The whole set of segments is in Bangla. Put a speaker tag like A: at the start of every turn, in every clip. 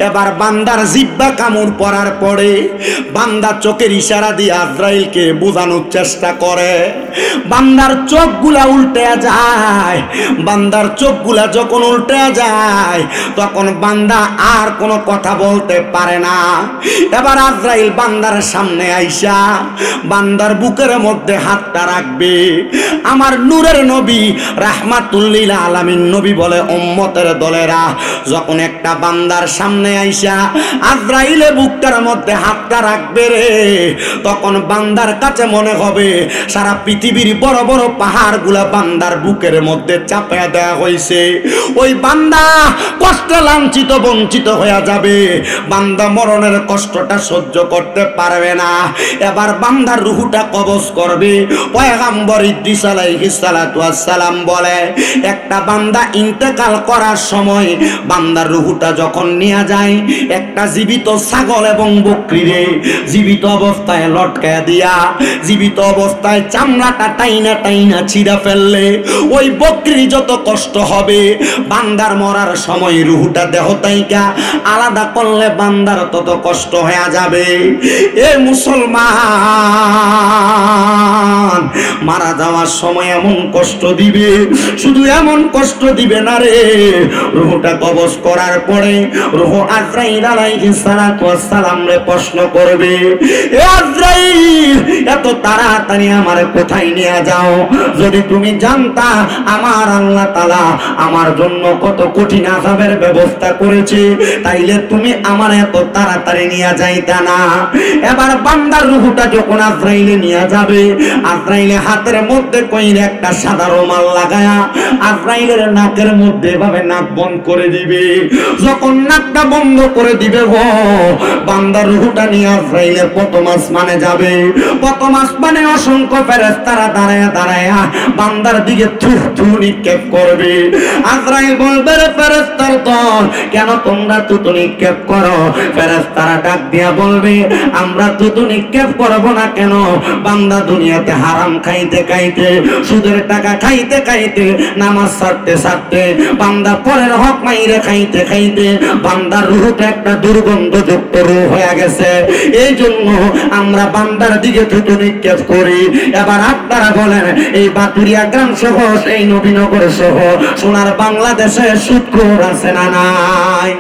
A: এবার বান্দার জিহ্বা কামড় পড়ার পরে বান্দা চোখের ইশারা দিয়ে আজরাইলকে বোঝানোর চেষ্টা করে। বান্দার চোখগুলা উল্টে যায়। বান্দার চোখগুলা যখন উল্টে যায় তখন বান্দা আর কোনো কথা বলতে পারে না। এবার আজরাইল বান্দার সামনে আইসা বান্দার বুকের মধ্যে হাতটা রাখবে। আমার নূরের নবী রাহমাতুল লিল আলামিন নবী বলে, উম্মতের দলেরা, যখন একটা বান্দার সামনে আইসা আজরাইলে বুকটার মধ্যে হাতটা রাখবে রে, তখন বান্দার কাছে মনে হবে সারা পৃথিবীর বড় বড় পাহাড়গুলা বান্দার বুকের মধ্যে চাপিয়ে দেওয়া হয়েছে। ওই বান্দা কষ্টে লাঞ্ছিত বঞ্চিত হয়ে যাবে। বান্দা মরণের কষ্টটা সহ্য করতে পারবে না। এবার বান্দার রুহুটা কবজ করবে। পয়গম্বর ইদ্রিস আলাইহিস সালাতু ওয়াস সালাম বলে, একটা বান্দা ইন্তেকাল করার সময় বান্দার রুহুটা যখন নিয়ে যায়, একটা জীবিত ছাগল এবং বকরিরে জীবিত অবস্থায় লটকায় দিয়া জীবিত অবস্থায় চামড়াটা টাইনা টাইনা ছিঁড়া ফেললে ওই বকরি যত কষ্ট হবে, বান্দার মরার সময় রুহুটা দেহ তাইকা আলাদা করলে বান্দার তত কষ্ট হয়ে যাবে। এ মুসলমান, মারা যাওয়ার সময় এমন কষ্ট দিবে, শুধু এমন কষ্ট দিবে না রে, রুহুটা কবজ করার পরে রুহ আজরাইল আলাইহিস সালাতু ওয়াস সালাম রে প্রশ্ন করবে, এ আজরাইল, এত তাড়াতাড়ি আমারে কোথায় নিয়ে যাও? যদি তুমি জানতা আমার আল্লাহ তাআলা আমার জন্য কত কঠিন আযাবের ব্যবস্থা করেছে, তাইলে তুমি আমার এত তাড়াতাড়ি নিয়ে যাইতা না। এবার বান্দার রূহটা যখন আজরাইলে নিয়ে যাবে, আজরাইলে হাতের মধ্যে কইরে একটা সাদা রুমাল লাগায়া আজরাইলের নাকের মধ্যে এভাবে নাক বন্ধ করে দিবে। যখন নাকটা বন্ধ করে দিবে গো, বান্দার রূহটা নিয়ে আজরাইলের প্রথম আসমানে যাবে। প্রথম আসমানে অসংখ্য ফেরেশতারা দাঁড়ায়া দাঁড়ায়া বান্দার দিকে থু থু নিক্ষেপ করবে। আজরাইল বলবে, রে ফেরেশতার দল, কেন তোমরা থুতু নিক্ষেপ করো? ফেরেশতারা ডাক দিয়া বলবে, আমরা থুতু নিক্ষেপ করব না কেন? বান্দা দুনিয়াতে হারাম খাইতে খাইতে, সুদের টাকা খাইতে খাইতে, নামাজ ছাড়তে ছাড়তে, বান্দা পরের হক মাইরে খাইতে খাইতে বান্দার রূহটা একটা দুর্গন্ধযুক্ত রূহ হয়ে গেছে। এই জন্য আমরা বান্দার দিকে থুতু নিক্ষেপ করি। এবার আপনারা বলেন, এই বাতুরিয়া গ্রাম সহ এই নবীনগর সহ সোনার বাংলাদেশে সুদখোর আছে না নাই?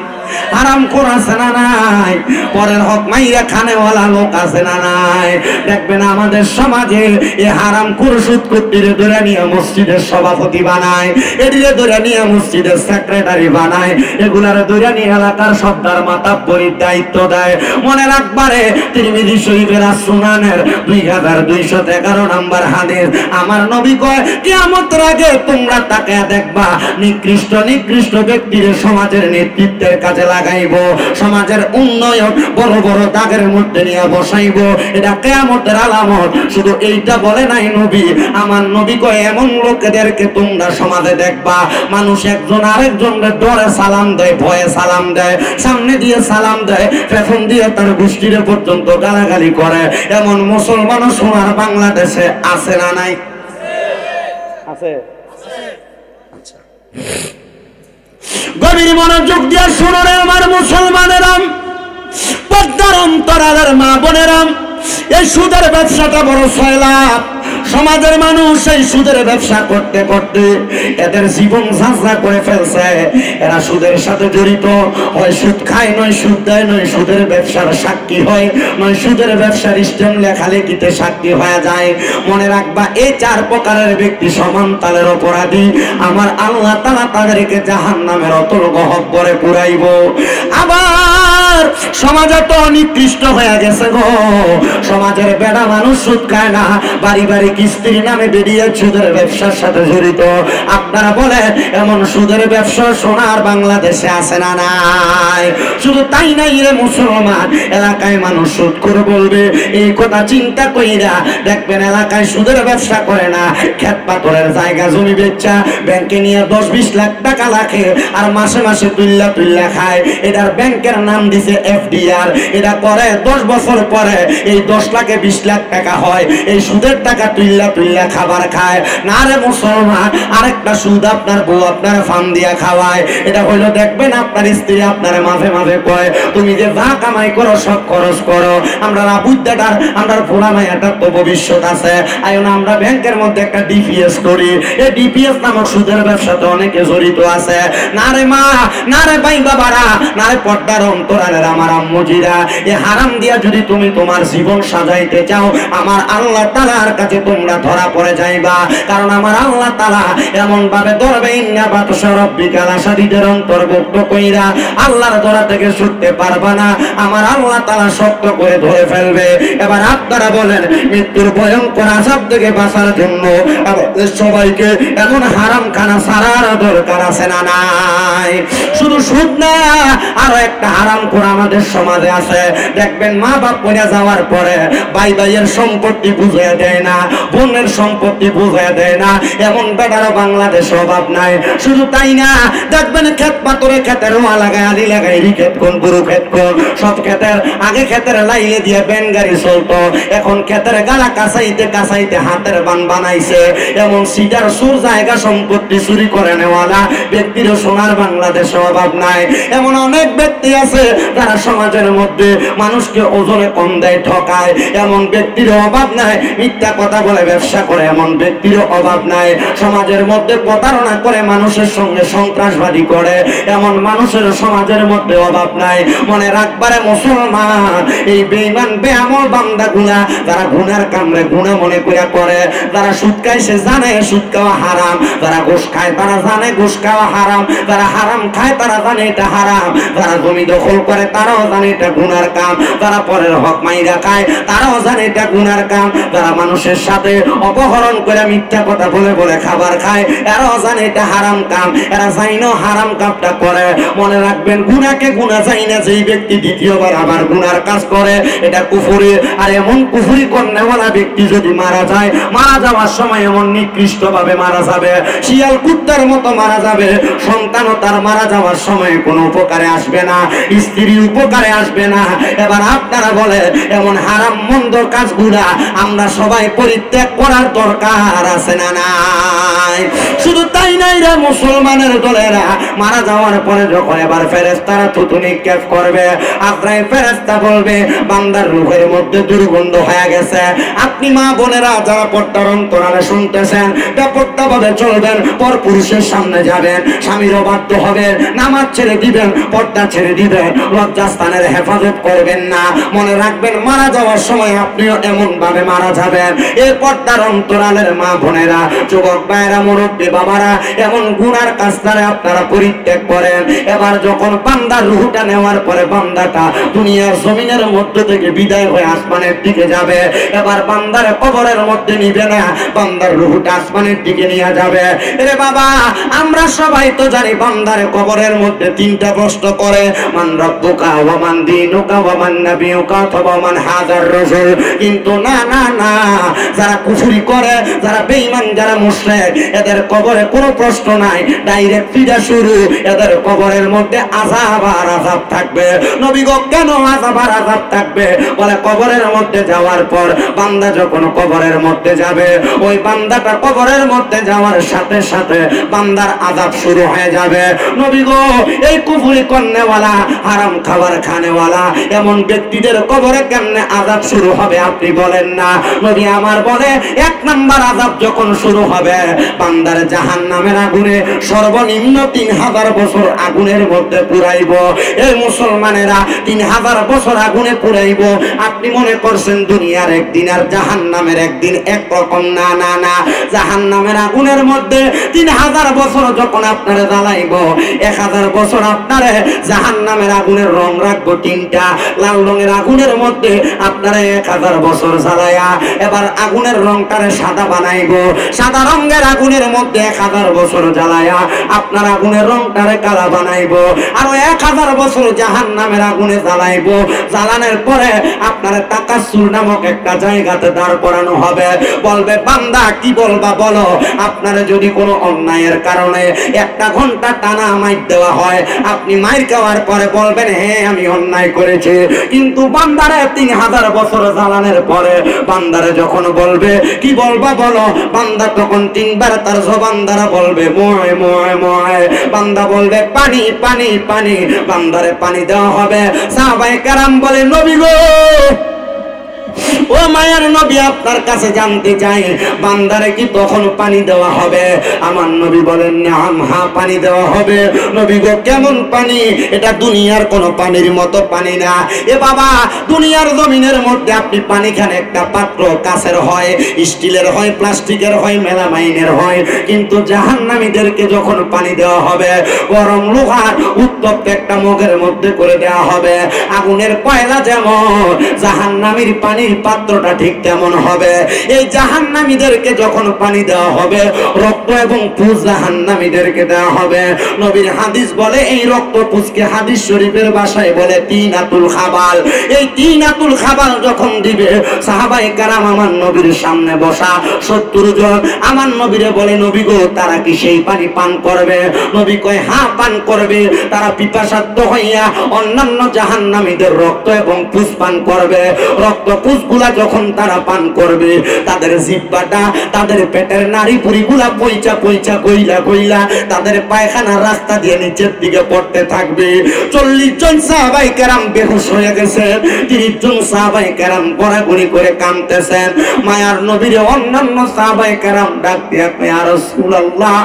A: হারামখোর আছে না নাই? পরের হক মাইরা খানেওয়ালা লোক আছে না নাই? দেখবেন আমাদের সমাজে এই হারামখোর সুদকুত্তিরে ধরে নিয়ে মসজিদের সভাপতি বানায়, এদিকে ধরে নিয়ে মসজিদের সেক্রেটারি বানায়, এগুলারে ধরে নিয়ে এলাকার সর্দার মাতাব্বরির দায়িত্ব দেয়। মনে রাখবারে তিরমিজি শরীফের সুনানের 2211 নম্বর হাদিস, আমার নবী কয়, কিয়ামতের আগে তোমরা তাকায়া দেখবা নিকৃষ্ট নিকৃষ্ট ব্যক্তিদের সমাজের নেতৃত্বের কাছে লাগাইব, সমাজের উন্নয়ন বড় বড় দাগের মধ্যে নিয়ে বসাইব। এটা কিয়ামতের আলামত। শুধু এইটা বলে নাই নবী, আমার নবী কয়, এমন লোকদেরকে তোমরা সমাজে দেখবা মানুষ একজন আরেকজনকে ডরে সালাম দেয়, ভয়ে সালাম দেয়, সামনে দিয়ে সালাম দেয়, পেছন দিয়ে তার গোষ্ঠীর পর্যন্ত গালাগালি করে। এমন মুসলমান সোনার বাংলাদেশে আছে না নাই? আছে। আচ্ছা, গভীর মনোযোগ দিয়ে শুনো রে আমার মুসলমানেরা, পদ্মার অন্তরালের মা বোনেরা, এই সুদের ব্যবসাটা বড় সয়লাভ। সমাজের মানুষ এই সুদের ব্যবসা করতে করতে এদের জীবন ঝাঁঝরা করে ফেলছে। এরা সুদের সাথে জড়িত, হয় সুদ খায়, নয় সুদ দেয়, নয় সুদের ব্যবসার সাক্ষী হয়, নয় সুদের ব্যবসার স্টেম লেখালেখিতে সাক্ষী হয়ে যায়। মনে রাখবা, এই 4 প্রকারের ব্যক্তি সমান তালের অপরাধী। আমার আল্লাহ তাআলা তাদেরকে জাহান্নামের অতল গহ্বরে পুরাইব। আবার সমাজে তো নিকৃষ্ট হয়ে গেছে গো, সমাজের বেড়া মানুষ সুদ খায় না, বাড়ি বাড়ি কিস্তির নামে বেরিয়ে সুদের ব্যবসার সাথে জড়িত। আপনারা বলে এমন সুদের ব্যবসা সোনার বাংলাদেশে আছে না নাই? শুধু তাই নাই রে মুসলমান, এলাকায় মানুষ সুদ করে বলবে, এই কথা চিন্তা কইরা দেখবেন এলাকায় সুদের ব্যবসা করে না, ক্ষেত পাথরের জায়গা জমি বেচা ব্যাংকে নিয়ে 10-20 লাখ টাকা রাখে আর মাসে মাসে তুল্লা তুল্লা খায়। এটার ব্যাংকের নাম দিছে FDR। এটা করে 10 বছর পরে এই 10 লাখে 20 লাখ টাকা হয়। এই সুদের টাকা তুল্লা তুল্লা খাবার খায় না রে মুসলমান। আরেকটা সুদ আপনার বউ আপনার ফান দিয়া খাওয়ায়। এটা হইলো দেখবেন আপনার স্ত্রী আপনার মাঝে মাঝে আমারে কয় তুমি যে যা কামাই করো সব খরচ করো, আমরা বুদ্ধটার আমরা ভোলা মায়াটার তো ভবিষ্যৎ আছে, আয়ো না আমরা ব্যাংকের মধ্যে একটা ডিপিএস করি। এই ডিপিএস নামক সুদের ব্যবসাতে অনেকে জড়িত আছে। না রে মা, না রে ভাই বাবারা, না রে পর্দার অন্তরালের আমার আম্মুজিরা, এই হারাম দিয়া যদি তুমি তোমার জীবন সাজাইতে চাও, আমার আল্লাহ তাআলার কাছে তোমরা ধরা পড়ে যাইবা। কারণ আমার আল্লাহ তাআলা এমন ভাবে ধরবে, ইন্না বাতশা রাব্বিকা লাশাদীদের অন্তর্ভুক্ত কইরা আল্লাহর ধরা থেকে ছুটতে পারবা না, আমার আল্লাহ তাআলা শক্ত করে ধরে ফেলবে। এবার আপনারা বলেন, মৃত্যুর ভয়ঙ্কর আযাব থেকে বাঁচার জন্য আমাদের সবাইকে এমন হারাম খানা ছাড়ার দরকার আছে না নাই? শুধু সুদ না, আরো একটা হারাম খোর আমাদের সমাজে আছে। দেখবেন মা বাপ পড়ে যাওয়ার পরে ভাই ভাইয়ের সম্পত্তি বুঝিয়ে দেয় না, বোনের সম্পত্তি বুঝিয়ে দেয় না, এমন বেটারা বাংলাদেশে অভাব নাই। শুধু তাই না, দেখবেন ক্ষেত পাথরে ক্ষেতের রোয়া লাগায়, আলি লাগাই, ক্ষেত কোন গরু ক্ষেত কোন সব ক্ষেতের আগে ক্ষেতের লাইলে দিয়ে ব্যান গাড়ি চলতো, এখন ক্ষেতের গালা কাঁচাইতে কাঁচাইতে হাতের বান বানাইছে। এমন সিটার সুর জায়গা সম্পত্তি চুরি করে নেওয়ালা ব্যক্তিরও সোনার বাংলাদেশে অভাব নাই। এমন অনেক ব্যক্তি আছে যারা সমাজের মধ্যে মানুষকে ওজনে কম দেয়, ঠকায়, এমন ব্যক্তিরও অভাব নাই। মিথ্যা কথা বলে ব্যবসা করে, এমন ব্যক্তিরও অভাব নাই। সমাজের মধ্যে প্রতারণা করে মানুষের সঙ্গে সন্ত্রাসবাদী করে, এমন মানুষের সমাজের মধ্যে অভাব নাই। মনে রাখবারে মুসলমান, এই বেঈমান বেআমল বান্দা গুনাহ, যারা গুনার কামড়ে গুনাহ মনে করে, যারা সুদ খায় সে জানে সুদ খাওয়া হারাম, যারা ঘুষ খায় তারা জানে ঘুষ খাওয়া হারাম, যারা হারাম খায় তারা জানে এটা হারাম, যারা জমি দখল করে তারাও জানে এটা গুনার কাম, যারা পরের হক মাইরা খায় তারাও জানে এটা গুনার কাম, যারা মানুষের সাথে অপহরণ করে মিথ্যা কথা বলে বলে খাবার খায় এরাও জানে এটা হারাম কাম, এরা জাইনো হারাম কামটা করে। মনে রাখবেন, গুনাহকে গুনাহ জানি না যেই ব্যক্তি দ্বিতীয়বার আবার গুনার কাজ করে এটা কুফরি। আর এমন কুফরি করনেওয়ালা ব্যক্তি যদি মারা যায়, মারা যাওয়ার সময় এমন নিকৃষ্ট ভাবে মারা যাবে, শিয়াল কুত্তার মতো মারা যাবে, সন্তানও তার মারা যাওয়ার সময় কোনো উপকারে আসবে না, স্ত্রী উপকারে আসবে না। এবার আপনারা বলে, এমন হারাম মন্দ কাজগুলা আমরা সবাই পরিত্যাগ করার দরকার আছে না নাই? শুধু তাই নাই রে মুসলমানের দলেরা, মারা যাওয়ার পরে যখন এবার ফেরেশতারা থুতু নিক্ষেপ করবে, আজরাইল ফেরেশতা বলবে বান্দার রূহের মধ্যে দুর্গন্ধ হয়ে গেছে। আপনি মা বোনেরা যারা পর্দার অন্তরালে শুনতেছেন, ব্যাপারটা ভাবে চলবেন, পর পুরুষের সামনে যাবেন, স্বামীর অবাধ্য হবেন, নামাজ ছেড়ে দিবেন, পর্দা ছেড়ে দিবেন, লজ্জাস্থানের হেফাজত করবেন না। মনে রাখবেন, মারা যাওয়ার সময় আপনিও এমন ভাবে মারা যাবেন। এই পর্দার অন্তরালের মা বোনেরা, যুবক ভাইয়েরা, মুরব্বী বাবারা, এমন গুনার কাজ দ্বারা আপনারা পরিত্যাগ করেন। এবার যখন বান্দার রূহটা নেওয়ার পরে বান্দাটা দুনিয়ার জমিনের মধ্য থেকে বিদায় হয়ে আসমানের দিকে যাবে, এবার বান্দার কবরের মধ্যে নিবে না, বান্দার রূহটা আসমানের দিকে নিয়ে যাবে। রে বাবা, আমরা সবাই তো জানি বান্দার কবরের মধ্যে তিনটা প্রশ্ন করে, মান রব্বুকা ওয়া মান দীনুকা ওয়া মান নাবিয়ুকা ওয়া মান হাযার রাসূল। কিন্তু না না না, যারা কুফরি করে, যারা বেঈমান, যারা মুশরিক, এদের কবরে কোনো প্রশ্ন নাই, ডাইরেক্ট সিধা শুরু। এদের কবরের মধ্যে আযাব আর আযাব থাকবে। নবী গো, কেন আযাব আর আযাব থাকবে? বলে, কবরের মধ্যে যাওয়ার পর বান্দা যখন কবরের মধ্যে যাবে, ওই বান্দাটা কবরের মধ্যে যাওয়ার সাথে সাথে বান্দার আযাব শুরু হয়ে যাবে। নবী গো, এই কুফরি করনেওয়ালা, হারাম খাবার খানেওয়ালা এমন ব্যক্তিদের কবরে কেমনে আযাব শুরু হবে আপনি বলেন না? নবী আমার বলে, এক নাম্বার আযাব যখন শুরু হবে, বান্দার জাহান্নামের আগুনে সর্বনিম্ন 3000 বছর আগুনের মধ্যে পুরাইব। এই মুসলমানেরা 3000 বছর আগুনে পুরাইব। আপনি মনে করছেন দুনিয়ার একদিন আর জাহান্নামের একদিন একরকম? না না না, জাহান্নামের আগুনের মধ্যে 3000 বছর যখন আপনারা জ্বালাইব, 1000 বছর আপনারা জাহান্নামের আগুনের রং রাখবো তিনটা। লাল রঙের আগুনের মধ্যে আপনারা 1000 বছর জ্বালায়া এবার আগুনের রংটারে সাদা বানাইব। সাদা রঙের আগুনের মধ্যে 1000 বছর জ্বালায়া আপনার আগুনের রংটারে কালা বানাইব। আরো 1000 বছর জাহান্নামের আগুনে জ্বালাইব। জ্বালানোর পরে আপনার তাকাসসুর নামক একটা জায়গাতে দাঁড় করানো হবে। বলবে, বান্দা কি বলবা বলো? আপনারা যদি কোনো অন্যায়ের কারণে 1 ঘন্টা টানা মাইর দেওয়া হয়, আপনি মাইর খাওয়ার পরে বলবেন, হ্যাঁ আমি অন্যায় করেছি। কিন্তু বান্দারে 3000 বছর জ্বালানোর পরে বান্দারে যখন বলবে, কি বলবা বলো? বান্দা তখন 3 বার তার জবান দ্বারা বলবে, ময় ময় ময়। বান্দা বলবে, পানি পানি পানি। বান্দা বান্দারে পানি দেওয়া হবে। সাহাবায়ে কেরাম বলে নবী গো, ও মায়ার নবী আপনার কাছে জানতে চাই বান্দারে কি তখন পানি দেওয়া হবে? আমার নবী বলেন নাম, হ্যাঁ পানি দেওয়া হবে। নবী গো কেমন পানি? এটা দুনিয়ার কোন পানির মতো পানি না। এ বাবা, দুনিয়ার জমিনের মধ্যে আপনি পানি খান একটা পাত্র কাচের হয়, স্টিলের হয়, প্লাস্টিকের হয়, মেলামাইনের হয়, কিন্তু জাহান্নামীদেরকে যখন পানি দেওয়া হবে গরম লোহার উত্তপ্ত একটা মগের মধ্যে করে দেওয়া হবে। আগুনের কয়লা যেমন, জাহান্নামীর পানির পাত্রটা ঠিক তেমন হবে। এই জাহান্নামীদেরকে যখন পানি দেওয়া হবে রক্ত এবং পুজ জাহান্নামীদেরকে দেওয়া হবে। নবীর হাদিস বলে এই রক্ত পুজকে হাদিস শরীফের ভাষায় বলে তিনাতুল খাবাল। এই তিনাতুল খাবাল যখন দিবে সাহাবায়ে কেরাম আমার নবীর সামনে বসা 70 জন আমার নবীরে বলে নবী গো তারা কি সেই পানি পান করবে? নবী কয় হ্যাঁ পান করবে। তারা পিপাসার্ত হইয়া অন্যান্য জাহান্নামীদের রক্ত এবং পুজ পান করবে। রক্ত পুজগুলা যখন তারা পান করবে তাদের জিহ্বাটা, তাদের পেটের নাড়ি ভুঁড়িগুলা পয়চা পয়চা কইলা কইলা তাদের পায়খানা রাস্তা দিয়ে নিচের দিকে পড়তে থাকবে। 40 জন সাহাবায়ে কেরাম বেহুশ হয়ে গেছে, 30 জন সাহাবায়ে কেরাম গড়াগড়ি করে কাঁদতেছেন। মায়ার নবীর অন্যান্য সাহাবায়ে কেরাম ডাক দিয়া কয় ইয়া রাসূলুল্লাহ,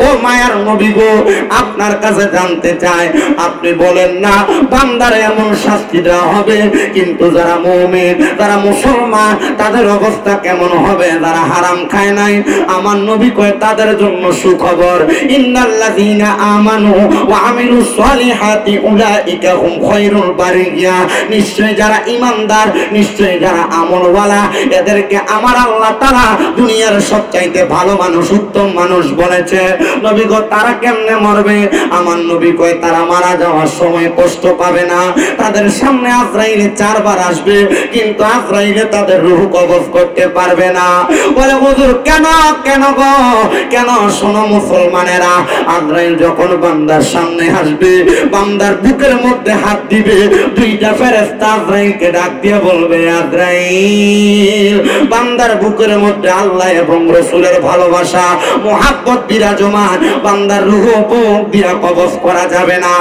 A: ও মায়ার নবী গো আপনার কাছে জানতে চাই আপনি বলেন না বান্দারে এমন শাস্তি দেওয়া হবে, কিন্তু যারা মুমিন, যারা মুসলমান তাদের অবস্থা কেমন হবে? যারা হারাম খায় নাই আমার নবী কয় তাদের জন্য সুখবর, ইন্নাল্লাযীনা আমানু ওয়া আমিলুস সলিহাতি উলাইকা হুম খায়রুল বারিয়া। নিশ্চয় যারা ঈমানদার, নিশ্চয় যারা আমলওয়ালা, এদেরকে আমার আল্লাহ তাআলা দুনিয়ার সবচাইতে ভালো মানুষ, উত্তম মানুষ বলেছে। নবী গো তারা কেমনে মরবে? আমার নবী কয় তারা মারা যাওয়ার সময় কষ্ট পাবে না। তাদের সামনে আজরাইল 4 বার আসবে, কিন্তু আজরাইলে তাদের রূহ কবজ করতে পারবে না। বলে হুজুর কেন কেন গো কেন? শোনো মুসলমানেরা, আজরাইল যখন বান্দার সামনে আসবে বান্দার বুকের মধ্যে হাত দিবে, 2টা ফেরেশতা আজরাইলকে ডাক দিয়ে বলবে আজরাইল বান্দার বুকের মধ্যে আল্লাহ এবং রাসূলের ভালোবাসা মুহাব্বত বিরাজমান, বান্দার রূহ বুক দিয়া কবজ করা যাবে না।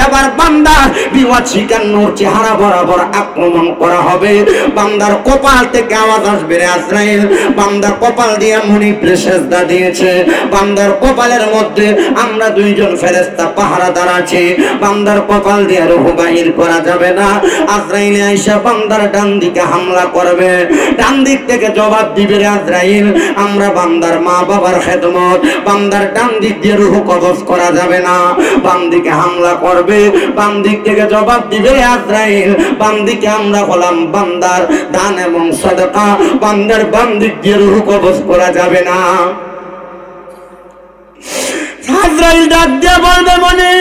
A: এবার বান্দার বিওয়াজ শিকান্নর চেহারা বরাবর আক্রমণ করা হবে। বান্দার কপাল থেকে আওয়াজ আসবে রে আজরাইল বান্দার কপাল দিয়ে মুনি সেজদা দিয়েছে, বান্দার কপালের মধ্যে আমরা 2 জন ফেরেশতা পাহারাদার আছি, বান্দার কপাল দিয়ে রূহ বাহির করা যাবে না। আজরাইল আয়েশা বান্দার ডান দিকে হামলা করবে, ডান দিক থেকে জবাব দিবে রে আজরাইল আমরা বান্দার মা বাবার খেদমত, বান্দার ডান দিক দিয়ে রূহ কবজ করা যাবে না। বাম দিকে হামলা করবে, বাম দিক থেকে জবাব দিবে রে আজরাইল বাম দিকে আমরা হলাম বান্দার দান এবং সাদাকা, বান্দার বাম দিক দিয়ে রূহ কবজ করা যাবে না। আজরাইল ডাক দিয়ে বলবে মনে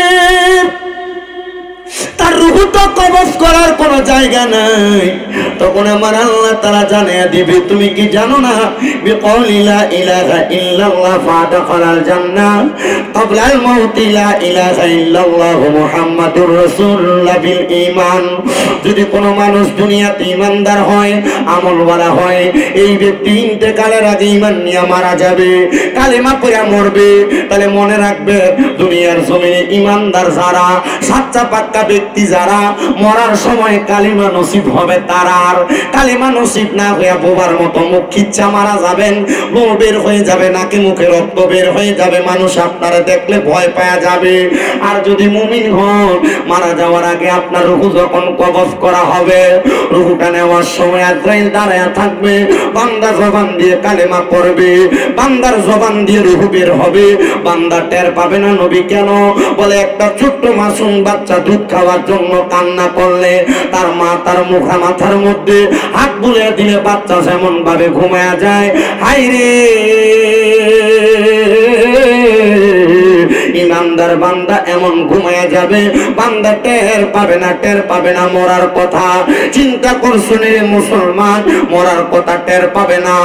A: তার রূহ তো কবজ করার কোনো জায়গা নাই। তখন আমার আল্লাহ তাআলা জানিয়ে দিবে তুমি কি জানো না বিকাউলি লা ইলাহা ইল্লাল্লাহ ফাদাখালাল জান্নাহ ক্বাবলাল মাউতি লা ইলাহা ইল্লাল্লাহু মুহাম্মাদুর রাসূলুল্লাহ বিল ঈমান। যদি কোনো মানুষ দুনিয়াতে ঈমানদার হয়, আমলওয়ালা হয়, এই ব্যক্তি ইন্তেকালের আগে ঈমান নিয়ে মারা যাবে, কালেমা পড়ে মরবে, তাহলে মনে রাখবে দুনিয়ার জমিনে ঈমানদার যারা, সাচ্চা পাক্কা ব্যক্তি যারা, মরার সময় কালিমা নসিব হবে তারা। আর কালিমা নসিব না হয়ে বোবার মতো মুখ খিচ্চা মারা যাবেন, লোম বের হয়ে যাবে, নাকি মুখে রক্ত বের হয়ে যাবে, মানুষ আপনারা দেখলে ভয় পাওয়া যাবে। আর যদি মুমিন হন মারা যাওয়ার আগে আপনার রূহ যখন কবজ করা হবে, রূহটা নেওয়ার সময় আজরাইল দাঁড়ায়া থাকবে, বান্দা জবান দিয়ে কালেমা পড়বে, বান্দার জবান দিয়ে রূহ বের হবে, বান্দা টের পাবে না। নবী কেন? বলে একটা ছোট্ট মাসুম বাচ্চা দুধ খাওয়ার জন্য কান্না করলে তার মা তার মাথার মধ্যে হাত বুলিয়ে দিলে বাচ্চা যেমন ভাবে ঘুমায়া যায়, হায়রে ইমানদার বান্দা এমন ঘুমায়া যাবে, বান্দা টের পাবে না মরার কথা। চিন্তা করছেন মুসলমান, মরার কথা টের পাবে না।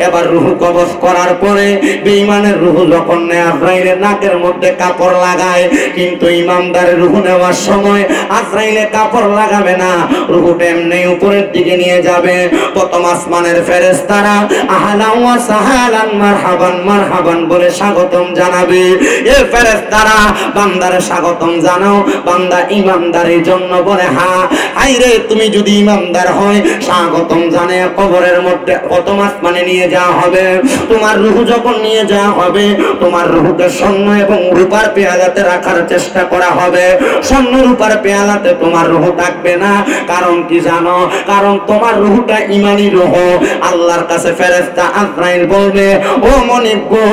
A: এবার রূহ কবজ করার পরে বেঈমানের রূহ যখন আজরাইলের নাকের মধ্যে কাপড় লাগায়, কিন্তু ইমানদারের রূহ নেওয়ার সময় আজরাইলে কাপড় লাগাবে না, রূহটা এমনি উপরের দিকে নিয়ে যাবে। প্রথম আসমানের ফেরেশতারা আহলান ওয়া সাহলান মারহাবান মারহাবান বলে স্বাগতম জানাবে। এই ফেরেশতারা বান্দারা বান্দারে স্বাগতম জানাও। বান্দা ইমানদারের জন্য বলে হ্যাঁ। আইরে তুমি যদি ইমানদার হয় স্বাগতম জানে কবরের মধ্যে প্রথম আসমানে নিয়ে যাওয়া হবে। তোমার রূহ যখন নিয়ে যাওয়া হবে তোমার রূহকে স্বর্ণ এবং রূপার পেয়ালাতে রাখার চেষ্টা করা হবে। স্বর্ণ রূপার পেয়ালাতে তোমার রূহ থাকবে না। কারণ কি জানো? কারণ তোমার রূহটা ঈমানি রূহ। আল্লাহর কাছে ফেরেশতা আজরাইল বলবে ও মনিব গো,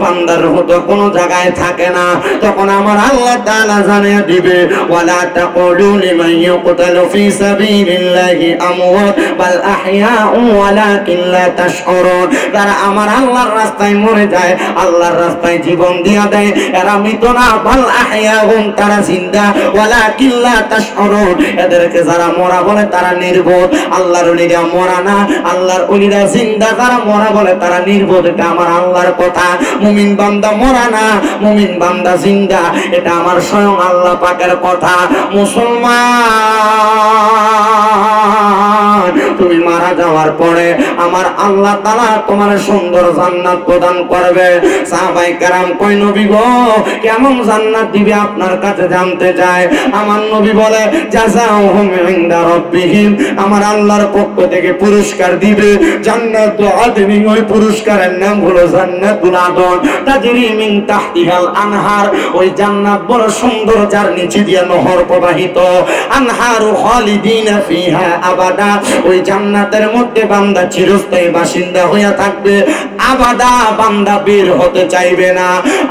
A: বান্দার রূহ তো কোনো জায়গায় থাকে না। তখন আমার আল্লাহ তাআলা জানিয়ে দিবে ওয়ালা তাকুলু লিমান ইউকতালু ফি সাবিলিল্লাহি আমওয়াত বাল আহইয়াউ ওয়ালাকিন লা তাশউরুন। যারা আমার আল্লাহর রাস্তায় মরে যায়, আল্লাহর রাস্তায় জীবন দিয়া দেয়, এরা মৃত না, বাল আহইয়াউন তারা জিন্দা, ওয়ালাকিন লা তাশউরুন এদেরকে যারা মরা বলে তারা নির্বোধ। আল্লাহর ওলিরা মরা না, আল্লাহর ওলিরা জিন্দা। যারা মরা বলে তারা নির্বোধ, এটা আমার আল্লাহর কথা। মুমিন বান্দা মরা না, মুমিন বান্দা জিন্দা, এটা আমার স্বয়ং আল্লাহ পাকের কথা। মুসলমান তুমি মারা যাওয়ার পরে আমার আল্লাহ তাআলা তোমার সুন্দর জান্নাত প্রদান করবে। সাহাবায়ে কেরাম কই নবী গো কেমন জান্নাত দিবে আপনার কাছে জানতে চায়। আমার নবী বলে জাযাউহুম ইনদা রাব্বিহিম, আমার আল্লাহর পক্ষ থেকে পুরস্কার দিবে জান্নাতুল আদনি। ওই পুরস্কারের নাম হলো জান্নাতুল আদন, তাজরি মিন তাহতিহাল আনহার। ওই জান্নাত বড় সুন্দর, যার নিচে দিয়ে নহর প্রবাহিত। আনহারু খালিদিনা ফিহা আবাদা, ওই জান্নাতের মধ্যে বান্দা চিরস্থায়ী বাসিন্দা হইয়া থাকবে, আবাদা, বান্দা বের হতে চাইবে না।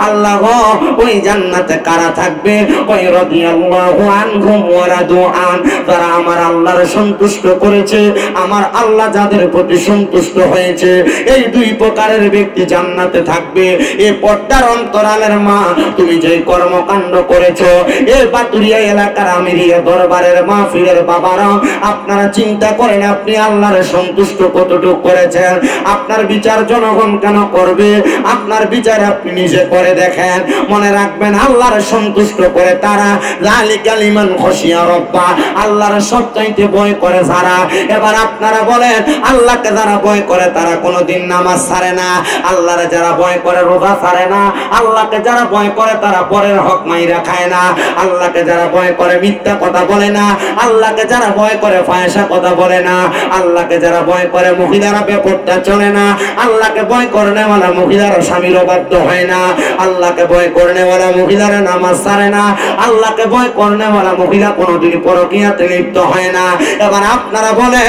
A: আল্লাহ গো ওই জান্নাতে কারা থাকবে? ওই রাদিয়াল্লাহু আনহুম ওয়া রাদু আন, যারা আমার আল্লাহর সন্তুষ্ট করেছে, আমার আল্লাহ যাদের প্রতি সন্তুষ্ট হয়েছে, এই দুই প্রকারের ব্যক্তি জান্নাতে থাকবে। এই পর্দার অন্তরালের মা, তুমি যে কর্মকাণ্ড করেছো, এই বাতুরিয়া এলাকার আমিরিয়া দরবারের মাহফিলের বাবারা, আপনারা চিন্তা করেন আপনি আল্লাহর সন্তুষ্ট কতটুকু করেছেন। আপনার বিচার জনগণ কেন করবে? আপনার বিচার আপনি নিজে করে দেখেন। মনে রাখবেন আল্লাহর সন্তুষ্ট করে তারা, যালিকা লিমান খাশিয়া রাব্বা, আল্লাহর সবচাইতে ভয় করে যারা। এবার আপনারা বলেন আল্লাহকে যারা ভয় করে তারা কোনোদিন নামাজ ছাড়ে না, আল্লাহরে যারা ভয় করে রোজা ছাড়ে না, আল্লাহকে যারা ভয় করে তারা পরের হক মাইরা খায় না, আল্লাহকে যারা ভয় করে মিথ্যা কথা বলে না, আল্লাহকে যারা ভয় করে ফায়সা কথা বলে না, আল্লাহকে যারা ভয় করে মহিলারা বেপরদা চলে না, আল্লাহকে ভয় করনেওয়ালা মহিলারা স্বামীর অবাধ্য হয় না, আল্লাহকে ভয় করনেওয়ালা মহিলারা নামাজ ছাড়ে না, আল্লাহকে ভয় করনেওয়ালা মহিলা কোনোদিন পরকীয়াতে লিপ্ত হয় না। এবার আপনারা বলে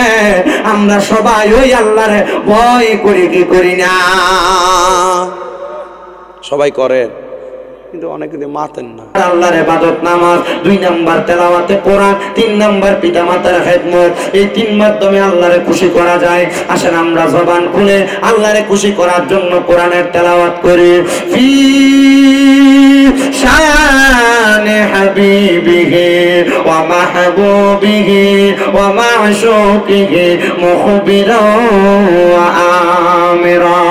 A: আমরা সবাই ওই আল্লাহরে ভয় করি কি করি না? সবাই করে, কিন্তু অনেকে মাতেন না। আল্লাহর ইবাদত নামাজ, 2 নাম্বার তেলাওয়াতে কোরআন, 3 নাম্বার পিতামাতার খেদমত। এই 3 মাধ্যমে আল্লাহরে খুশি করা যায়। আসেন আমরা জবান খুলে আল্লাহরে খুশি করার জন্য কোরআনের তেলাওয়াত করি। ফি শানে হাবিবিহি ওয়া মাহবুবিহি ওয়া মা'শুকিহি মুখবিরা ওয়া আমিরা,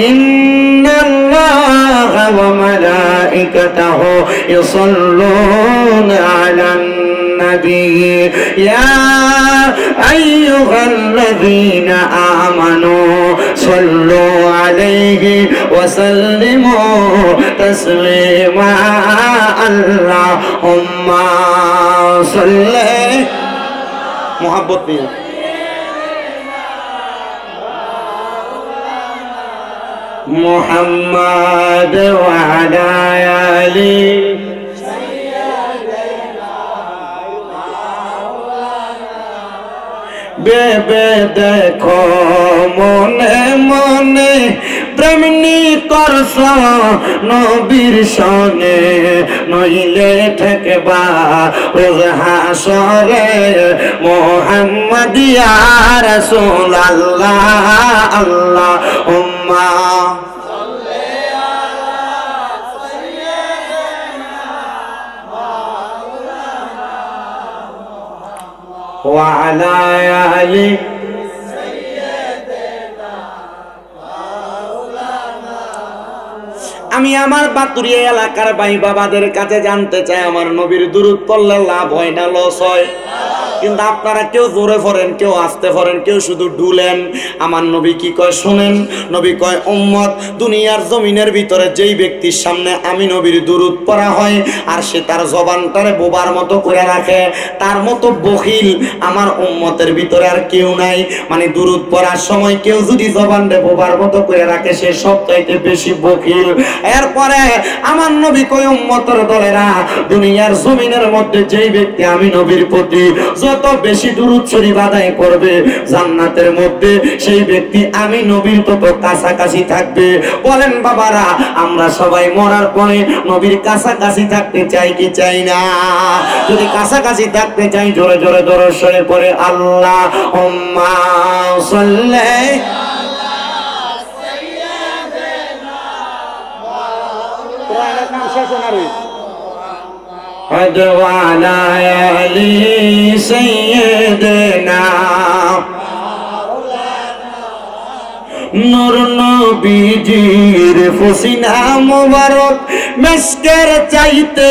A: ইন্নাল্লাহা ওয়া মালাইকাতাহু ইউসাল্লুনা আলান নবী ইয়া আইয়ুহাল্লাযীনা আমানু সাল্লু আলাইহি ওয়া সাল্লিমু তাসলিমা। আল্লাহুম্মা সাল্লি, মুহাব্বত নিয়ে মুহাম্মদ ওয়া আলা আলি বেবে দেখো মনে মনে প্রেমনি করছ নবীর সনে, নইলে ঠেকবা রোজ হাসরে মুহাম্মদ ইয়া রাসূলুল্লাহ। আল্লাহুম্মা ওয়া আলা আলি আমি আমার বাতুরিয়া এলাকার ভাই বাবাদের কাছে জানতে চাই, আমার নবীর দুরূদ পড়লে লাভ হয় না লস হয়? কিন্তু আপনারা কেউ জোরে পড়েন, কেউ আস্তে পড়েন, কেউ শুধু ডুলেন। আমার নবী কি কয় শুনেন, নবী কয় উম্মত দুনিয়ার জমিনের ভিতরে যেই ব্যক্তির সামনে আমি নবীর দুরূদ পড়া হয় আর সে তার জবানটারে বোবার মতো করে রাখে, তার মতো বখিল আমার উম্মতের ভিতরে আর কেউ নাই। মানে দুরূদ পড়ার সময় কেউ যদি জবানটা বোবার মতো করে রাখে সে সবচাইতে বেশি বখিল। এরপরে আমার নবী কয় উম্মতের দলেরা দুনিয়ার জমিনের মধ্যে যেই ব্যক্তি আমি নবীর প্রতি যত বেশি দুরূদ শরীফ আদায় করবে জান্নাতের মধ্যে সেই ব্যক্তি আমি নবীর তত কাছাকাছি থাকবে। বলেন বাবারা, আমরা সবাই মরার পরে নবীর কাছাকাছি থাকতে চাই কি চাই না? যদি কাছাকাছি থাকতে চাই জোরে জোরে দরুদ শরীফ পড়ে আল্লাহুম্মা সাল্লি وعلى آل سيدنا নূর নবীজির ফসিনা মুবারক মিসকের চাইতে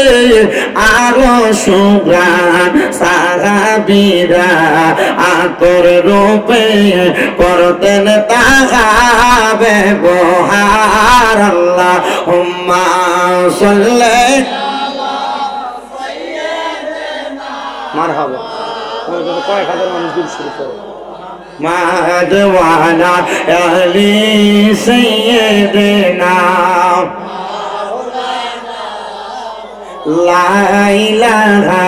A: আরো সুগ্রাণ, সাহাবীরা আতর রূপে করতেন তাহা ব্যবহার। আল্লাহুম্মা সাল্লি মারহাবা। কয়েক হাজার মানুষ দিল শুরু করে মাদ ওয়ালা আলি সাইয়্যিদিনা লা ইলাহা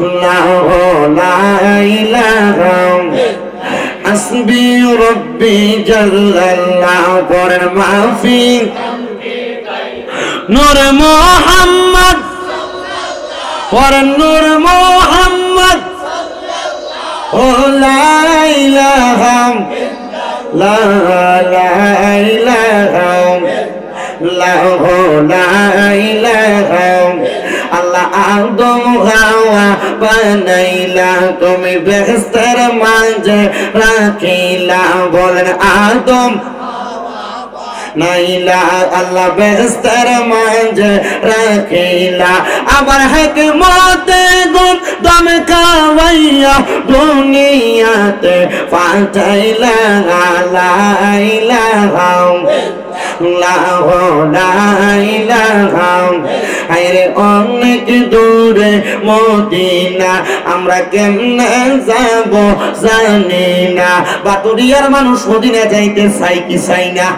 A: ইল্লাল্লাহু লা ইলাহা হাসবি রাব্বি জাল্লাল্লাহু পড়েন মাফি নূর মুহাম্মদ পড়েন নূর মুহাম্মদ ও লা ইলাহা লা ইলাহা লাহু লা ইলাহা আল্লাহ আদম হাওয়া বানাইলা তুমি বেহেশতের মাঝে রাখিলা। বলেন আদম নাইলা আল্লাহ বেহেশতের মাঝে রাখিলা। আবার হিকমতে গুণ দম খাওয়াইয়া দুনিয়াতে পাঠাইলা। লা ইলাহা ইল্লাল্লাহু লা ইলাহা আরে অনেক দূরে মদিনা আমরা কেমনে যাব জানি না। বাতুরিয়ার মানুষ মদিনা যাইতে চাই কি চাই না?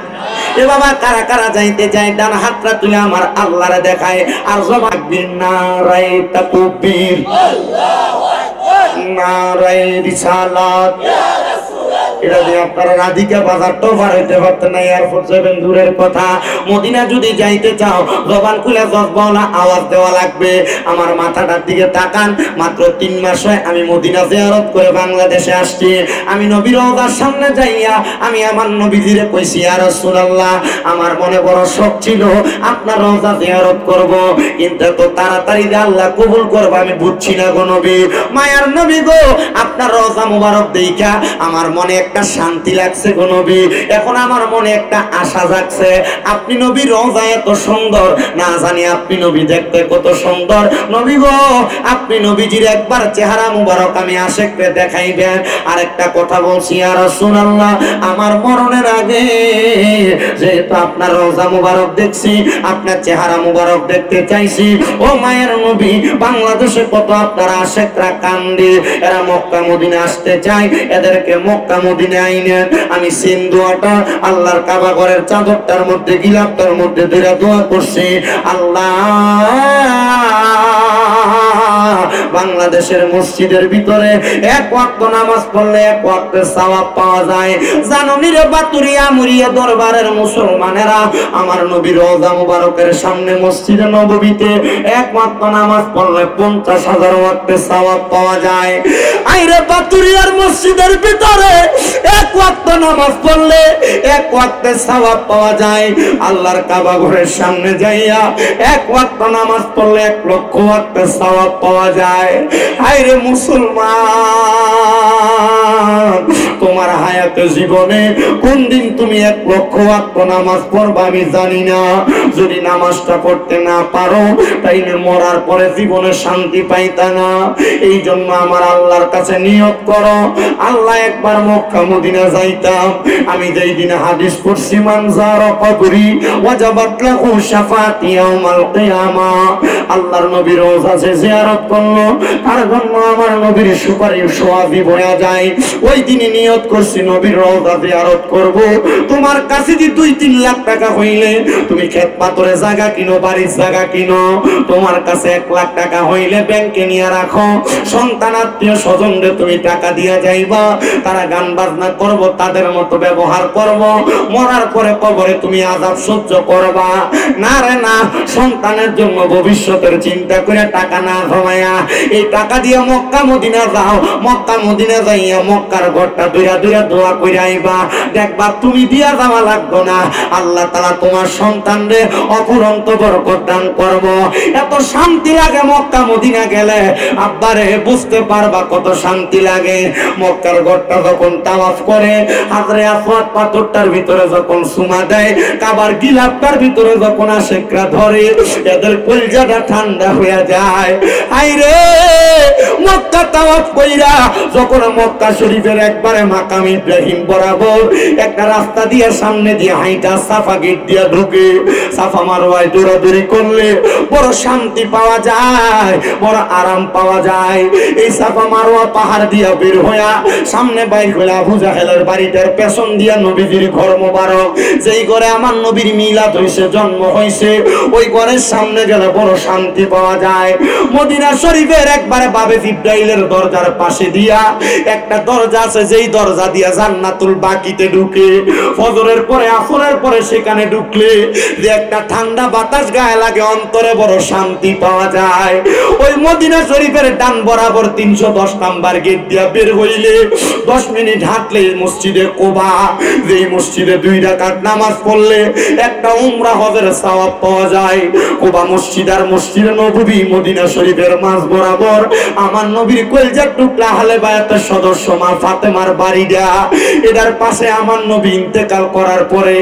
A: এ বাবা কারা কারা যাইতে চায় ডান হাতটা তুলে আমার আল্লাহরে দেখায় আর জবাব দিন নারায়ে তাকবীর আল্লাহু আকবার নারায়ে রিসালাত ইয়া রাসূলুল্লাহ। এটা দিয়ে আপনারা রাধিকা বাজারটা পার হইতে পারতেন না, এয়ারপোর্ট যাবেন দূরের কথা। মদিনা যদি যাইতে চাও জবান খুলে জজবাওয়ালা আওয়াজ দেওয়া লাগবে। আমার মাথাটার দিকে তাকান, মাত্র 3 মাস হয় আমি মদিনা জিয়ারত করে বাংলাদেশে আসছি। আমি নবীর রওজার সামনে যাইয়া আমি আমার নবীজিরে কইছি ইয়া রাসূলুল্লাহ আমার মনে বড় শখ ছিল আপনার রওজা জিয়ারত করব, কিন্তু এত তাড়াতাড়ি যে আল্লাহ কবুল করবে আমি বুঝছি না গো নবী। মায়ার নবী গো আপনার রওজা মুবারক দেইখা আমার মনে একটা শান্তি লাগছে গো নবী। এখন আমার মনে একটা আশা জাগছে, আপনি নবী রওজা এত সুন্দর, না জানি আপনি নবী দেখতে কত সুন্দর। নবী গো আপনি নবীজির একবার চেহারা মুবারক আমি আশিককে দেখাইবেন। আরেকটা কথা বলছি ইয়া রাসূলুল্লাহ আমার মরণের আগে যেহেতু আপনার রওজা মুবারক দেখছি, আপনার চেহারা মুবারক দেখতে চাইছি। ও মায়ের নবী বাংলাদেশে কত আপনার আশিকরা কান্দে, এরা মক্কা মদিনা আসতে চায়, এদেরকে মক্কা মদিনা আইনেন। আমি সিন্ধুয়াটা আল্লাহর কাবা ঘরের চাদরটার মধ্যে গিলাপটার মধ্যে ধরে দোয়া করছি, আল্লাহ বাংলাদেশের মসজিদের ভিতরে এক ওয়াক্ত নামাজ পড়লে এক ওয়াক্তের সওয়াব পাওয়া যায়। জানো নিরে বাতুরিয়া মুরিয়া দরবারের মুসলমানেরা আমার নবীর রওজা মুবারকের সামনে মসজিদে নববীতে এক ওয়াক্ত নামাজ পড়লে 50,000 ওয়াক্তের সওয়াব পাওয়া যায়। আইরে বাতুরিয়ার মসজিদের ভিতরে এক ওয়াক্ত নামাজ পড়লে এক ওয়াক্তের সওয়াব পাওয়া যায়। আল্লাহর কাবা ঘরের সামনে যাইয়া এক ওয়াক্ত নামাজ পড়লে 1 লক্ষ ওয়াক্তের সওয়াব পাওয়া যায়। আইরে মুসলমান তোমার হায়াত হায়াতে জীবনে কোন দিন তুমি 1 লক্ষ ওয়াক্ত নামাজ পড়বা আমি জানি না। যদি নামাজটা পড়তে না পারো তাইলে মরার পরে জীবনে শান্তি পাইতা না। এই জন্য আমার আল্লাহর কাছে নিয়ত করো, আল্লাহ একবার মক্কা মদিনা যাইতাম। আমি যেই দিনে হাদিস পড়ছি মান যারা কবরি ওয়াজাবাত লাহু শাফাআতি ইয়াউমাল কিয়ামা, আল্লাহর নবীর রওজা যে জিয়ারত করলো তার জন্য আমার নবীর সুপারিশ সওয়াবি বয়া যায়। ওই দিনে নিয়ত করছি নবীর রওজা জিয়ারত করব। তোমার কাছে যদি 2-3 লাখ টাকা হইলে তুমি ক্ষেত পাথরে জায়গা কিনো, বাড়ির জায়গা কিনো। তোমার কাছে 1 লাখ টাকা হইলে ব্যাংকে নিয়ে রাখো, সন্তান আত্মীয় স্বজনদের তুমি টাকা দিয়া যাইবা, তারা গান বাজনা করব, তাদের মতো ব্যবহার করব। মরার পরে কবরে তুমি আযাব সহ্য করবা না রে না। সন্তানের জন্য ভবিষ্যতের চিন্তা করে টাকা না জমায়া এই টাকা দিয়ে মক্কা মদিনা যাও। মক্কা মদিনা যাইয়া মক্কার ঘরটা দুইরা দুইরা দোয়া করে আইবা, দেখবা তুমি দিয়া যাওয়া লাগবে না, আল্লাহ তাআলা তোমার সন্তানদের অফুরন্ত বরকত দান করব। এত শান্তি লাগে মক্কা মদিনা গেলে, আব্বারে বুঝতে পারবা কত শান্তি লাগে। মক্কার ঘরটা যখন তাওয়াফ করে, হাজরে আসওয়াদ পাথরটার ভিতরে যখন সুমা দেয়, কাবার গিলাফটার ভিতরে যখন আশেকরা ধরে, এদের কলিজাটা ঠান্ডা হয়ে যায়। আইরে মক্কা তাওয়াফ কইরা যখন মক্কা শরীফের একবারে মাকাম ইব্রাহিম বরাবর একটা রাস্তা দিয়ে সামনে দিয়ে হাইটা সাফা গেট দিয়ে ঢুকে, সাফা মারওয়ায় দৌড়াদৌড়ি করলে বড় শান্তি পাওয়া যায়, বড় আরাম পাওয়া যায়। এই সাফা মারওয়া পাহাড় দিয়া বের হইয়া সামনে বাইর হইলা আবু জাহেলের বাড়িটার পেছন দিয়া নবীজির ঘর মোবারক, যেই ঘরে আমার নবীর মিলাদ হইছে, জন্ম হইছে, ওই ঘরের সামনে গেলে বড় শান্তি পাওয়া যায়। মদিনা শরীফের একবারে বাবে জিব্রাইলের দরজার পাশে দিয়া একটা দরজা আছে, যেই দরজা দিয়া জান্নাতুল বাকিতে ঢুকে ফজরের পরে আসরের পরে সেখানে ঢুকলে যে একটা ঠান্ডা বাতাস গায়ে লাগে, অন্তরে বড় শান্তি পাওয়া যায়। ওই মদিনা শরীফের ডান বরাবর 310 নাম্বার গেট দিয়া বের হইলে 10 মিনিট হাঁটলে মসজিদে কোবা, যেই মসজিদে 2 রাকাত নামাজ পড়লে একটা উমরা হজের সওয়াব পাওয়া যায়। কোবা মসজিদ আর মসজিদে নববী মদিনা শরীফের মাঝ বরাবর আমার নবীর কলিজার টুকরা আহলে বায়াতের সদস্য মা ফাতেমার বাড়িটা, এটার পাশে আমার নবী ইন্তেকাল করার পরে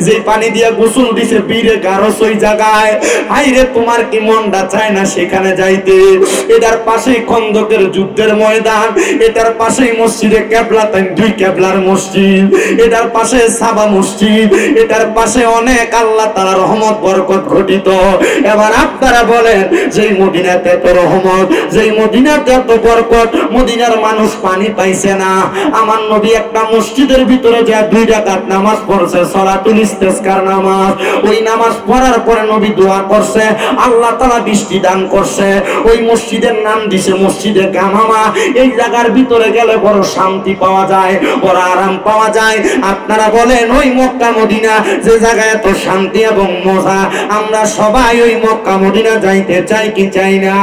A: যে পানি দিয়া গোসল দিছে বীরে গারস ওই জায়গায়। আইরে তোমার কি মনটা চায় না সেখানে যাইতে? এটার পাশেই খন্দকের যুদ্ধের ময়দান, এটার পাশেই মসজিদে কেবলাতাইন 2 কেবলার মসজিদ, এটার পাশে সাবা মসজিদ, এটার পাশে অনেক আল্লাহ তাআলার রহমত বরকত ঘটিত। এবার আপনারা বলেন, যেই মদিনাতে এত রহমত, যেই মদিনাতে এত বরকত, মদিনার মানুষ পানি পাইছে না, আমার নবী একটা মসজিদের ভিতরে যে 2 রাকাত নামাজ পড়ছে, সালাতুল ইস্তিসকার নামাজ, ওই নামাজ পড়ার পরে নবী দোয়া করছে, আল্লাহ তাআলা বৃষ্টি দান করছে। ওই মসজিদের নাম দিছে মসজিদে গামামা। এই জায়গার ভিতরে গেলে বড় শান্তি পাওয়া যায়, বড় আরাম পাওয়া যায়। আপনারা বলেন, ওই মক্কা মদিনা যে জায়গায় এত শান্তি এবং মজা, আমরা সবাই ওই মক্কা মদিনা যাইতে চাই কি চাই না?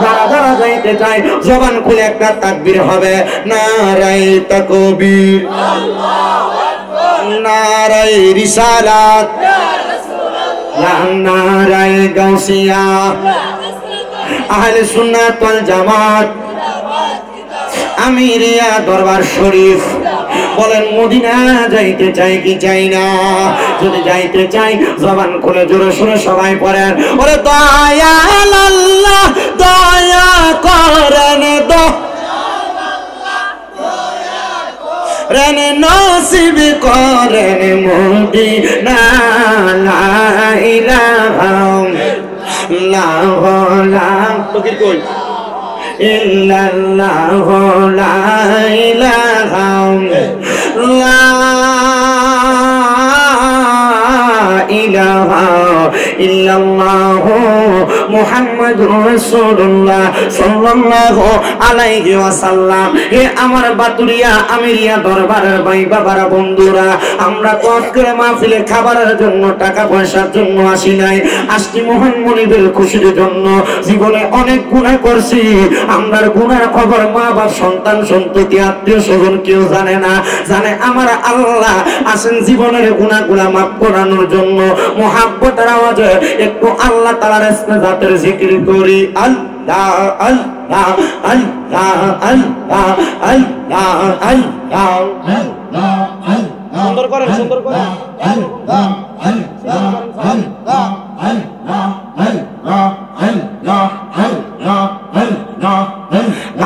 A: যারা যারা যাইতে চাই জবান খুলে একটা তাকবীর হবে, নারায়ে তাকবীর, আল্লাহু আকবার, নারায়ে রিসালাত, ইয়া রাসূলুল্লাহ, নারায়ে গাউসিয়া, আহলে সুন্নাত ওয়াল জামাত, আমিরিয়া দরবার শরীফ। বলেন, মদিনা যাইতে চাই কি চাই না? যদি যাইতে চাই জবান খুলে জোরে শুনে সবাই পড়েন, ওরে দয়াল আল্লাহ দয়া করেন, রেন নসিব করেন মদিনা, লা ইলাহা ইল্লাল্লাহ, তকির কই ইল্লাল্লাহু লা ইলাহা ইল্লাল্লাহ ইল্লাল্লাহু মুহাম্মাদুর রাসূলুল্লাহ সাল্লাল্লাহু আলাইহি ওয়াসাল্লাম। হে আমার বাতুরিয়া আমিরিয়া দরবারের ভাই বাবারা, বন্ধুরা, আমরা তো আজকের মাহফিলে খাবারের জন্য টাকা পয়সার জন্য আসি নাই, আসছি মহান মনিবের খুশির জন্য। জীবনে অনেক গুনাহ করছি, আমরার গুনার খবর মা বাপ সন্তান সন্ততি আত্মীয় স্বজন কেউ জানে না। জানে আমার আল্লাহ আসেন জীবনের গুনাহগুলা মাফ করানোর জন্য। মুহাব্বতের আওয়াজে একটু আল্লাহ তাআলার ইসমে জাতের জিকির করি, আল্লাহ আল্লাহ।
B: সুন্দর করেন, সুন্দর করেন।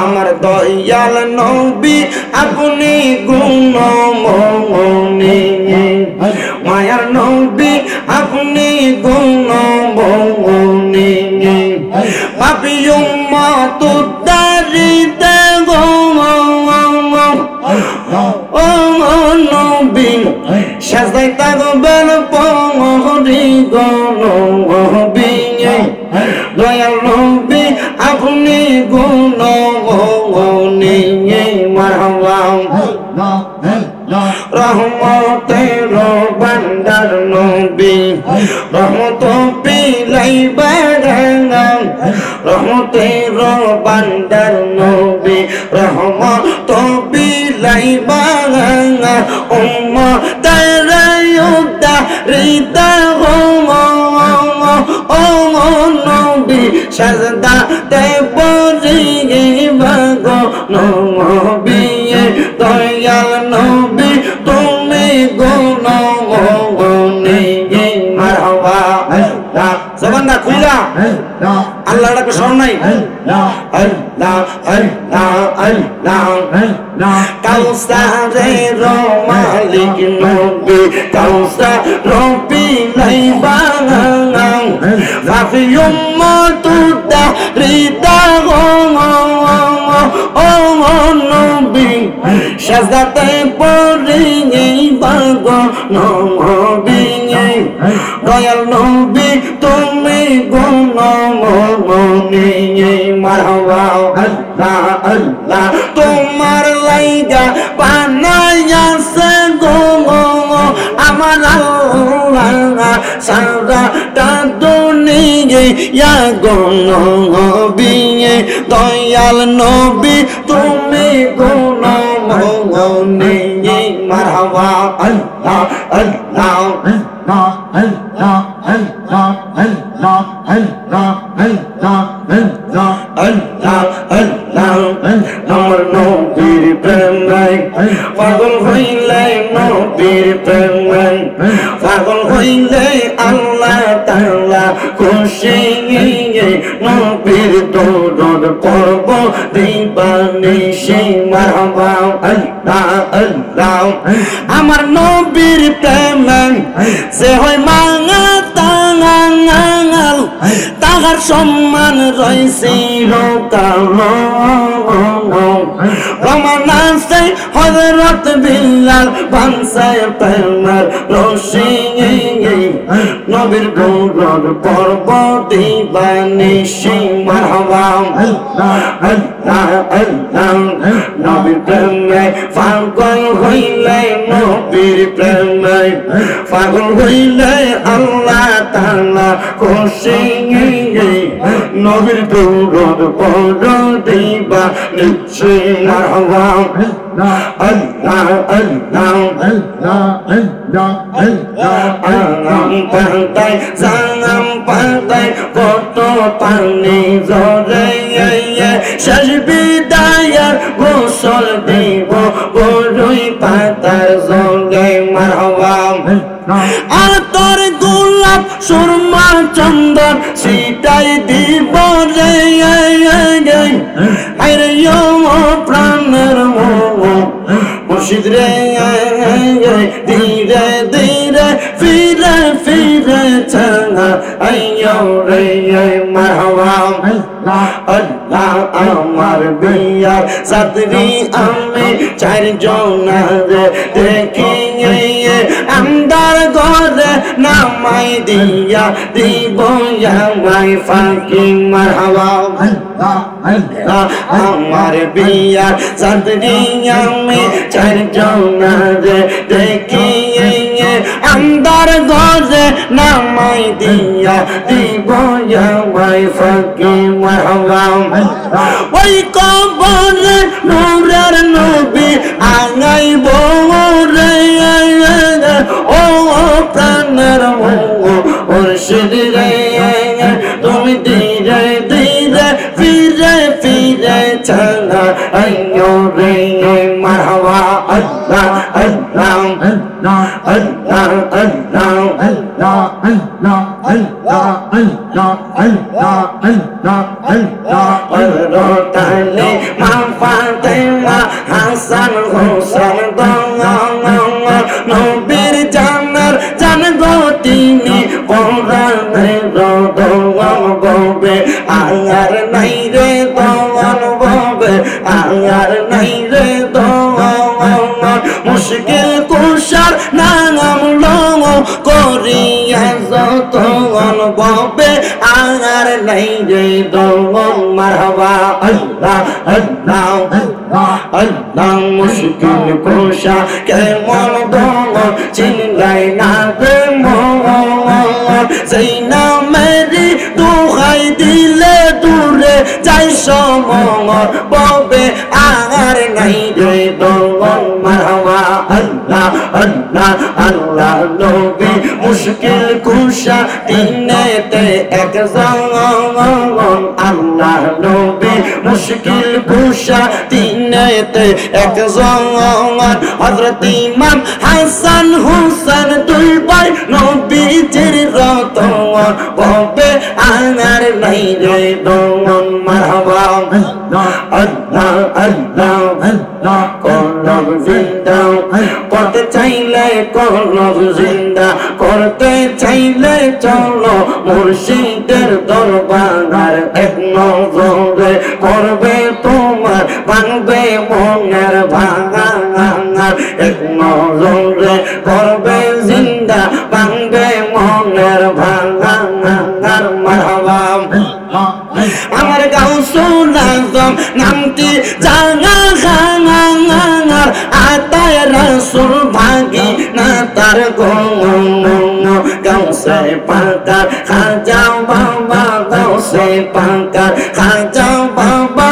A: আমার দয়াল নবী আপনি গুণমণি, মায়ার নবী আপনি গুণমণি, পাপী উম্মত উদ্ধারিতে গো ও নবী, সাজদায় থাকবেন পরি গো নবী, দয়াল নবী আপনি গুণমণি, মারহাবা রহমতের ভান্ডার নবী, রহমত পিলাইবা রহমতের ভান্ডার নবী, রহমত পিলাইবা উম্মতের উদ্ধারিতা ও নবী, সাজদাতে পড়িবা গো নবী, দয়াল নবী তুমি গুণমণি, মারহাবা জবানটা খুইলা আল্লাহ ডাকে শোন নাই। আল্লাহ আল্লাহ আল্লাহ কাউসারের মালিক নবী, কাউসার পিলাইবা পাপী উম্মত উদ্ধারিতা ও নবী, সাজদাতে পড়িবা গো নবী, দয়াল নবী তুমি গুণমণি, মারহাবা আল্লাহ আল্লাহ তোমার লাইগা বানাইয়াছে গো আমার আল্লাহ সারাটা দুনিয়া গো নবী, দয়াল নবী তুমি গুণমণি, মারহাবা আল্লাহ আল্লাহ আমার নবীর প্রেমে পাগল হইলে, নবীর প্রেমে পাগল হইলে আল্লাহ তাআলা খুশি, নবীর দরদ পড়ব দিবানিশি, মারহাবা আল্লাহ আল্লাহ আমার নবীর প্রেমে সে হয় মাঙা তাঙাল, তাহার সম্মান রয়েছে কাল, প্রমাণ আছে হযরত বিলাল বানসায় প্রেমের রশি, নবীর দরদ পড়ব দিবানিশি, মারহাবা আল্লাহ আল্লাহ আল্লাহ নবীর প্রেমে পাগল হইলে, নবীর প্রেমে পাগল হইলে আল্লাহ তাআলা খুশি, নবীর দরদ পড়ব দিবানিশি, মারহাবা আল্লাহ আল্লাহ আরাম পাতায় জানাম পাতায় কত পানি ঝরে, শেষ বিদায়ের গোসল দিব বড়ই পাতার জলে, মারহাবা আর তোর গোলাপ সুরমা চন্দন সিটাই দিব রে, আরে প্রাণের মুর্শিদ রে, ধীরে ধীরে ফিরে ফিরে চাঙা আইয়ো রে, মারহাবা আল্লাহ আমার বিয়ার সাদরি আমি চারজন দেখি, আন্দার ঘরে নামাই দিয়া দিব আমায় ফাঁকি, মারহাবা আমার বিয়ার সাদরি আমি চারজন দেখি, আন্দার ঘরে নামাই দিয়া দিব আমায় ফাঁকি, মারহাবা ওই কবরে নূরের নবী আঙাইব রে, ও প্রাণের মুর্শিদ রে, তুমি ধীরে ধীরে ফিরে ফিরে রে মারহাবা আল্লাহ আল্লাহ আল্লাহ আল্লাহ তালে মা ফাতেমা হাসান হোসেন নবীর জানার জান গো তিনি কোরআনের দোয়ান ববে আর নাই রে দোয়ান ববে আর নাই রে দোয়ান মুশকিল কুশার নাম লং করিয়া যতন ববে আর নাই রে দোয়ান মারহাবা আল্লাহ আল্লাহ আল্লাহ মুশকিল কুশা কেমন দোয়ান চিনলাই না রে সেই নামেরই দোহাই দিলে দূরে যাই সমর ববে আর নাই রে দোয়ান মারহাবা আল্লাহ আল্লাহ আল্লাহ নবী মুশকিল কুশা তিনেতে একজন আল্লাহ নবী মুশকিল কুশা তিনেতে একজন হযরত ইমাম হাসান হোসেন দুই ভাই নবীজির রতন ববে আর নাই রে দোয়ান মারহাবা আল্লাহ আল্লাহ আল্লাহ কলব জিন্দা করতে চাইলে কলব জিন্দা করতে চাইলে চলো মুর্শিদের দরবার এক নজরে করবে তোমার ভাঙবে মনের ভাঙা এক নজরে করবে জিন্দা ভাঙবে মনের ভাঙা মারহাবা আমার গাউসুল আজম নামটি জানা গাঙার আতায় রাসূল ভাগি না তার গাউসে পাকার খাজা বাবা গাউসে পাকার খাজা বাবা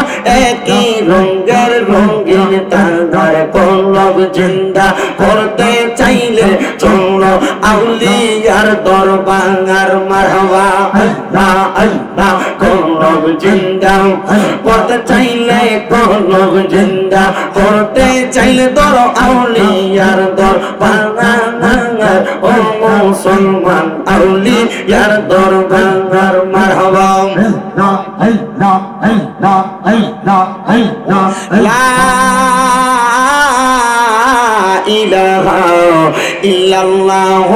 A: একই রঙের রঙিন তার কলব জিন্দা করতে চাইলে চলো আউলিয়ার দরবার মারহাবা আল্লাহ আল্লাহ কলব জিন্দা করতে চাইলে কলব জিন্দা করতে চাইলে দর আউলিয়ার দরবার ও মুসলমান আউলিয়ার দরবার মারহাবা লা ইলাহা ইল্লাল্লাহ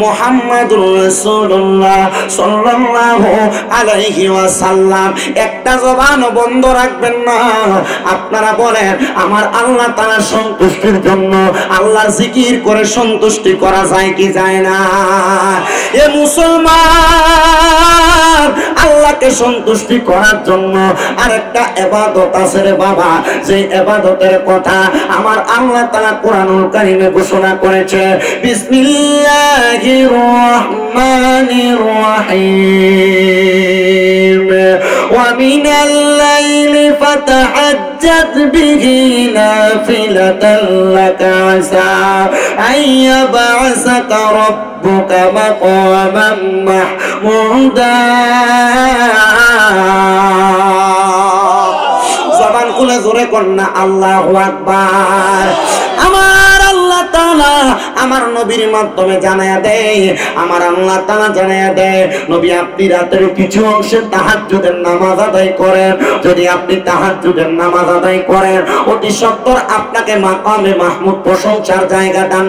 A: মুহাম্মাদুর রাসূলুল্লাহ সাল্লাল্লাহু আলাইহি ওয়াসাল্লাম। একটা জবান বন্ধ রাখবেন না। আপনারা বলেন আমার আল্লাহ তাআলা সন্তুষ্টির জন্য আল্লাহর জিকির করে সন্তুষ্টি করা যায় কি যায় না? এ মুসলমান, আল্লাহকে সন্তুষ্টি করার জন্য আরেকটা ইবাদত আছে রে বাবা। সেই ইবাদতের কথা আমার আল্লাহ তাআলা কোরআনুল কারীমে ঘোষণা করেছে। বিসমিল্লাহির রহমানির রহিম। ওয়া মিনাল লাইলি ফাতাহাজ্জাত বিহি নাফিলাতান লাকা আসা আইয়াবআসাকা রাব্বুকা মাকামান মাহমুদা। জবান খুলে জোরে কন্যা আল্লাহু আকবার। আমার আল্লাহ তাআলা আমার নবীর মাধ্যমে জানায়া দেয়, আমার আল্লাহ তাআলা জানায়া দেয়, নবী আপনি রাতের কিছু অংশে তাহাজ্জুদের নামাজ আদায় করেন। যদি আপনি তাহাজ্জুদের নামাজ আদায় করেন, অতি সত্বর আপনাকে মাকামে মাহমুদ প্রশংসার জায়গা দান